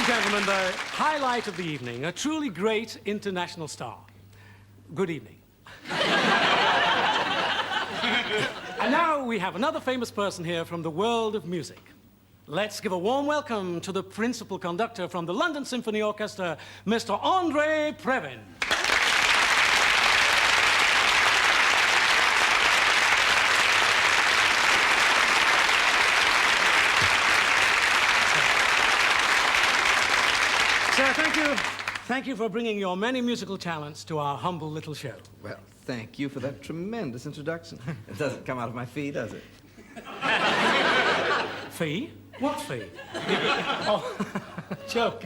and gentlemen, the highlight of the evening, a truly great international star. Good evening. And now we have another famous person here from the world of music. Let's give a warm welcome to the principal conductor from the London Symphony Orchestra, Mr. André Previn. Sir, thank you for bringing your many musical talents to our humble little show. Well, thank you for that tremendous introduction. It doesn't come out of my fee, does it? Fee? What fee? Oh, joke.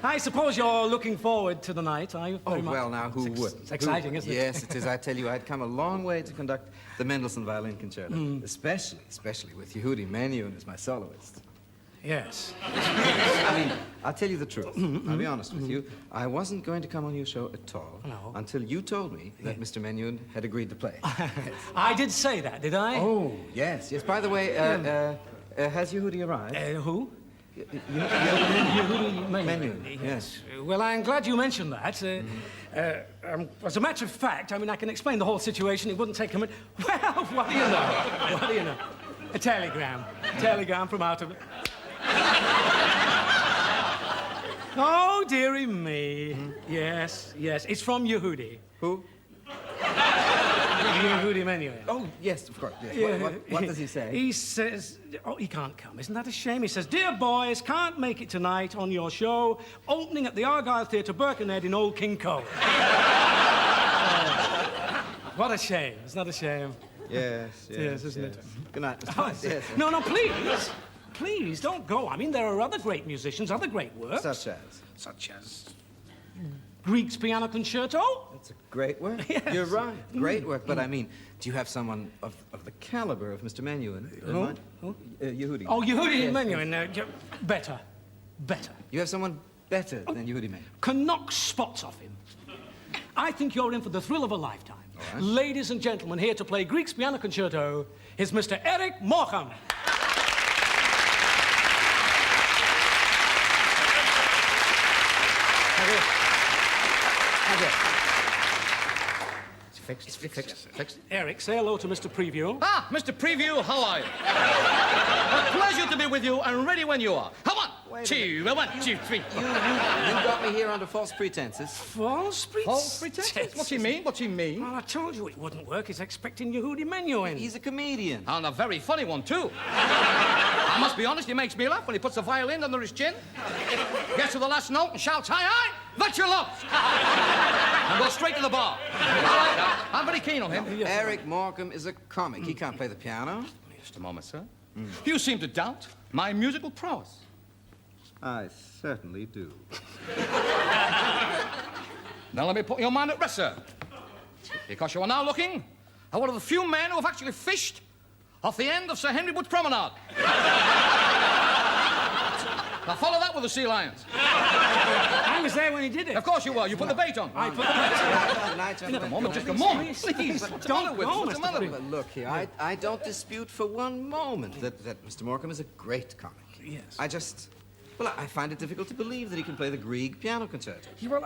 I suppose you're looking forward to the night, are you? Well, now, who wouldn't? It's exciting, isn't it? Yes, it is. I tell you, I'd come a long way to conduct the Mendelssohn Violin Concerto, especially with Yehudi Menuhin as my soloist. Yes. I mean, I'll tell you the truth. I'll be honest with you. I wasn't going to come on your show at all until you told me that Mr. Menuhin had agreed to play. I did say that, did I? Oh, yes. By the way, has Yehudi arrived? Who? Yehudi Menuhin. Yes. Well, I'm glad you mentioned that. As a matter of fact, I mean, I can explain the whole situation. It wouldn't take a minute. Well, what do you know? What do you know? A telegram. Telegram from out of... Oh, dearie me. Yes. It's from Yehudi. Who? Yehudi Menuhin. Oh, yes, of course. Yes. What does he say? He says... Oh, he can't come. Isn't that a shame? He says, "Dear boys, can't make it tonight on your show. Opening at the Argyle Theatre, Birkenhead in Old King Cole." What a shame. Isn't that a shame? Yes, isn't it? Good night, Mr. Price. Yes. No, please. Please, don't go. I mean, there are other great musicians, other great works. Such as? Grieg's Piano Concerto. It's a great work. Yes. You're right. Great work. But I mean, do you have someone of the caliber of Mr. Menuhin in mind? Who? Yehudi. Oh, Yehudi Menuhin. Better. You have someone better than Yehudi Menuhin? Can knock spots off him. I think you're in for the thrill of a lifetime. All right. Ladies and gentlemen, here to play Grieg's Piano Concerto is Mr. Eric Morecambe. It's fixed. Eric, say hello to Mr. Preview. Ah, Mr. Preview, how are you? A pleasure to be with you and ready when you are. Come on. One, two, three. You got me here under false pretenses. False pretenses? False pretenses? What's he mean? Well, I told you it wouldn't work. He's expecting Yehudi Menuhin. He's a comedian. And a very funny one, too. I must be honest, he makes me laugh when he puts the violin under his chin, gets to the last note and shouts, "Hi, that's your love!" and goes straight to the bar. I'm very keen on him. Eric Morecambe is a comic. He can't play the piano. Just a moment, sir. You seem to doubt my musical prowess. I certainly do. Now let me put your mind at rest, sir. Because you are now looking at one of the few men who have actually fished off the end of Sir Henry Wood's promenade. Now follow that with the sea lions. I was there when he did it. Of course you were. You put the bait on. I put the bait on. Just a moment, just a moment. Please. Don't go, Mr. But look here, I don't dispute for one moment that Mr. Morecambe is a great comic. Yes. I find it difficult to believe that he can play the Grieg Piano Concerto. Well,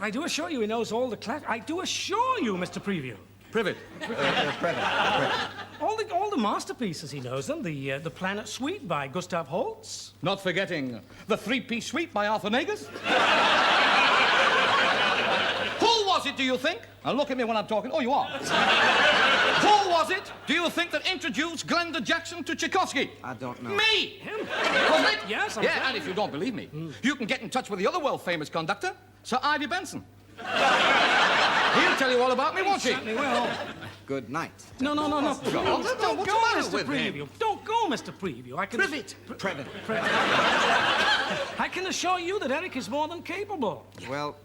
I do assure you he knows all the class. I do assure you, Mr. Preview. Privet. All the masterpieces he knows them. The Planet Suite by Gustav Holst. Not forgetting the three-piece suite by Arthur Negus. Who was it, do you think? Now look at me when I'm talking. Oh, you are. Who was it, do you think, that introduced Glenda Jackson to Tchaikovsky? I don't know. Me! Him? Wasn't it? Yes, Yeah, and if you don't believe me, you can get in touch with the other world-famous conductor, Sir Ivy Benson. He'll tell you all about me, won't he? Certainly will. Good night. No. Please, don't What's go, the matter Mr. with Preview. him? Don't go, Mr. Preview. I can... Previn. I can assure you that Eric is more than capable. Well,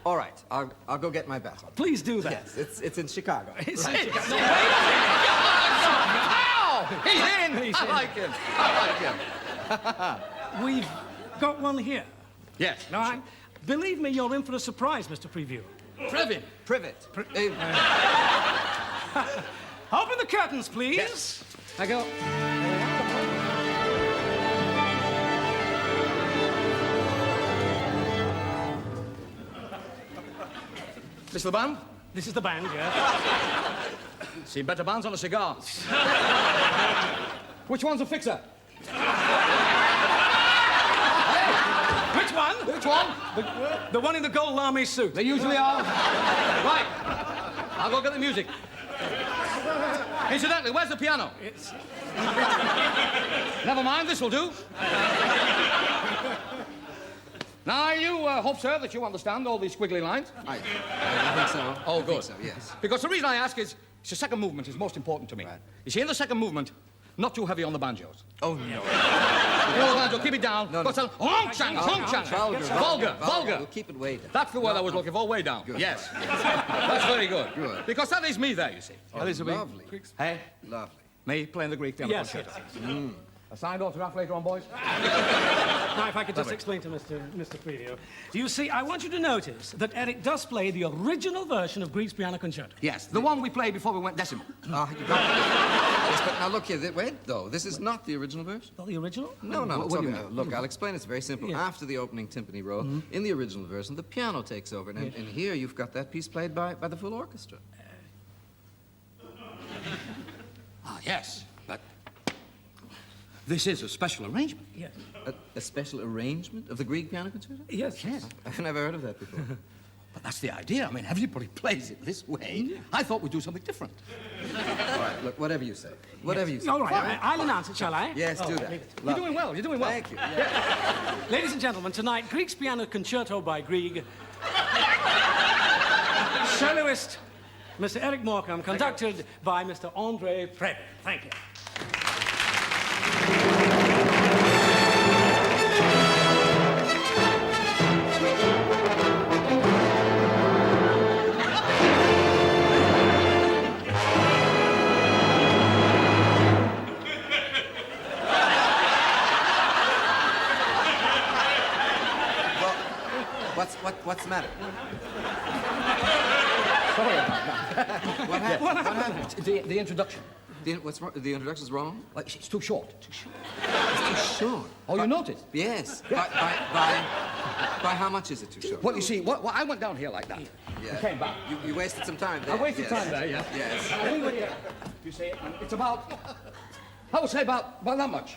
all right. I'll go get my baton. Please do that. Yes, it's in Chicago. It's Ow! He's in! I like him. We've got one here. Yes. Now, believe me, you're in for a surprise, Mr. Preview. Privet. Open the curtains, please. Yes. I go. This the band? This is the band, yeah. Seen better bands on a cigar. Which one's a fixer? Which one? Which one? The one in the gold army suit. They usually are. Right. I'll go get the music. Incidentally, where's the piano? It's... Never mind, this will do. Now, I hope, sir, that you understand all these squiggly lines. I think so. Oh, I good. think so, yes. Because the reason I ask is, the second movement is most important to me. Right. You see, in the second movement, not too heavy on the banjos. Oh, no. You know the banjo, keep it down. No, no. What's that? Honk-chang, honk-chang. Vulgar. We'll keep it way down. That's the word I was looking for, way down. Good. Yes. That's very good. Good. Because that is me there, you see. Oh, that is me. lovely. Hey, Lovely. me playing the Greek piano Yes, concerto. yes. A signed autograph later on, boys? Now, if I could just explain to Mr. Preview. You see, I want you to notice that Eric does play the original version of Grieg's piano concerto. Yes, the one we played before we went decimal. Ah, you got it. Yes, but now look here. Wait, though. This is not the original version. Not the original? No, no. What do you mean? Look, I'll explain. It's very simple. Yeah. After the opening timpani roll, in the original version, the piano takes over. And here you've got that piece played by the full orchestra. Ah, yes, but this is a special arrangement. Yes. A special arrangement of the Grieg piano concerto? Yes. I've never heard of that before. But that's the idea. I mean, everybody plays it this way. I thought we'd do something different. All right, look, whatever you say. Whatever you say. All right, I'll announce it, shall I? Yes, do that. leave it. You're doing well, you're doing well. Thank you. Ladies and gentlemen, tonight, Grieg's piano concerto by Grieg. Soloist, Mr. Eric Morecambe, conducted by Mr. André Previn. Thank you. What's the matter? Sorry about that. What happened? The introduction. What's wrong? The introduction's wrong? Like, it's too short. Too short. It's too short. Oh, you noticed? Yes. By how much is it too short? Well, you see, I went down here like that. Yeah. And came back. You wasted some time there. I wasted Yes. time there, yeah. Yes. And we went here. You see, and it's about, I would say about that much.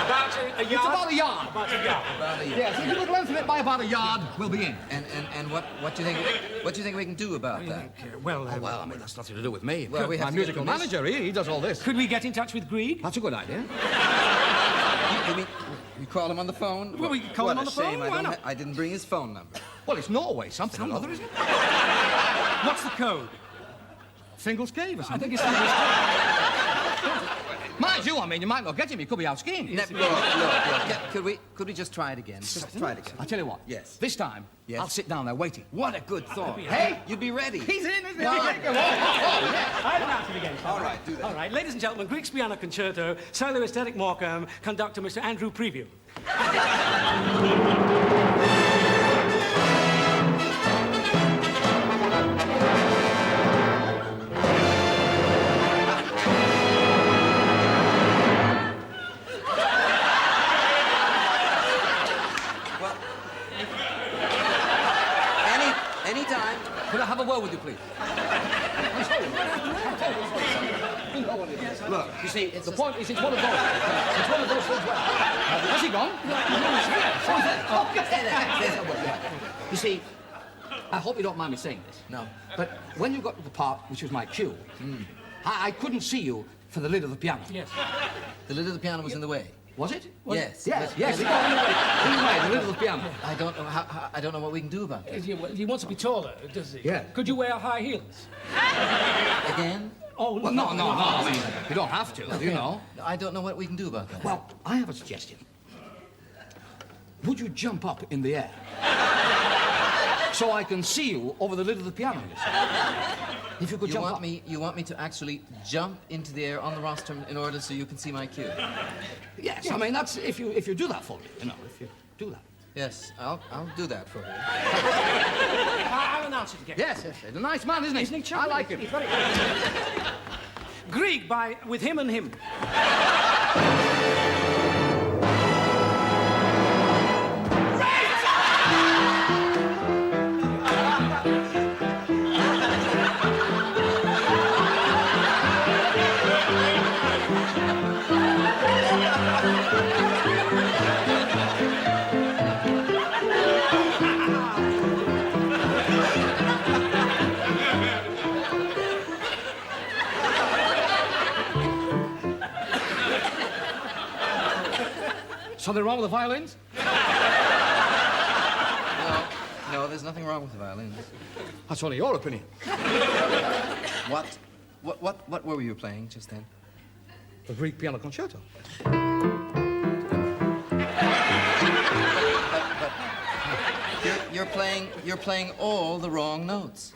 About a yard? It's about a yard. About a yard. About a year. Yes, if you would lengthen it by about a yard, we'll be in. And what do you think we can do about that? Well, Well, I mean, that's nothing to do with me. Well, we have My to get musical permission. manager, he does all this. could we get in touch with Grieg? That's a good idea. You mean we call him on the phone? Well, we can call What him on a the phone, shame. why not? I didn't bring his phone number. Well, it's Norway, something or other, isn't it? What's the code? Fingal's Cave or I something. think it's... Mind you, I mean, you might not get him. He could be out skiing. Look. Could we just try it again? Just try it again. I'll tell you what. Yes. This time, Yes. I'll sit down there waiting. What a good thought. Hey! You'd be ready. He's in, isn't he? No. Yeah. I'll announce it again. shall All I? right, do that. All right, ladies and gentlemen, Grieg's piano concerto, soloist Eric Morecambe, conductor Mr. Andrew Preview. Anytime. Could I have a word with you, please? Look, You see, the point is, it's one of those. It's one of those things where... Has he gone? You see, I hope you don't mind me saying this. No. But when you got to the part which was my cue, I couldn't see you for the lid of the piano. Yes. the lid of the piano was in the way. Was it? Yes. Yes, yes. It got in the way. In the way, the lid of the piano. I don't know I don't know what we can do about that. He wants to be taller, does he? Yeah. Could you wear high heels? Again? Oh, Well, no. I mean, you don't have to, you know. I don't know what we can do about that. Well, I have a suggestion. Would you jump up in the air? So I can see you over the lid of the piano. If you could jump up. You want me to actually jump into the air on the rostrum in order so you can see my cue? Yes, I mean, that's if you do that for me, you know, if you do that. Yes, I'll do that for you. I'll announce it again. Yes, he's a nice man, isn't he? Isn't he I charming? like him. He's very Grieg by With Him and Him. Something wrong with the violins? No, there's nothing wrong with the violins. That's only your opinion. What were you playing just then? The Grieg piano concerto. You're playing all the wrong notes.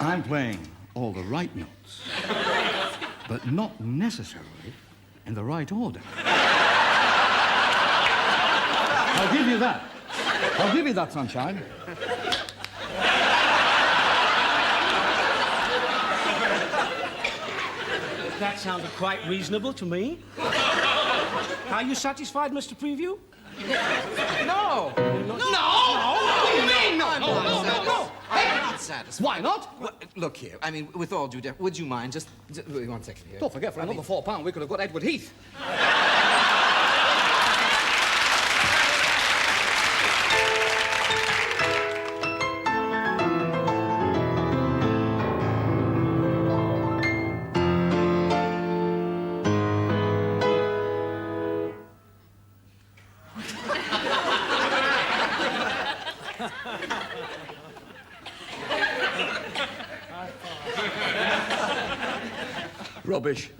I'm playing all the right notes, but not necessarily in the right order. I'll give you that. I'll give you that, sunshine. That sounded quite reasonable to me. Are you satisfied, Mr. Preview? No! What do you mean, no? No. I'm not satisfied. Why not? Well, look here. I mean, with all due deference, would you mind just wait 1 second here? Don't forget, for another £4, we could have got Edward Heath. Rubbish.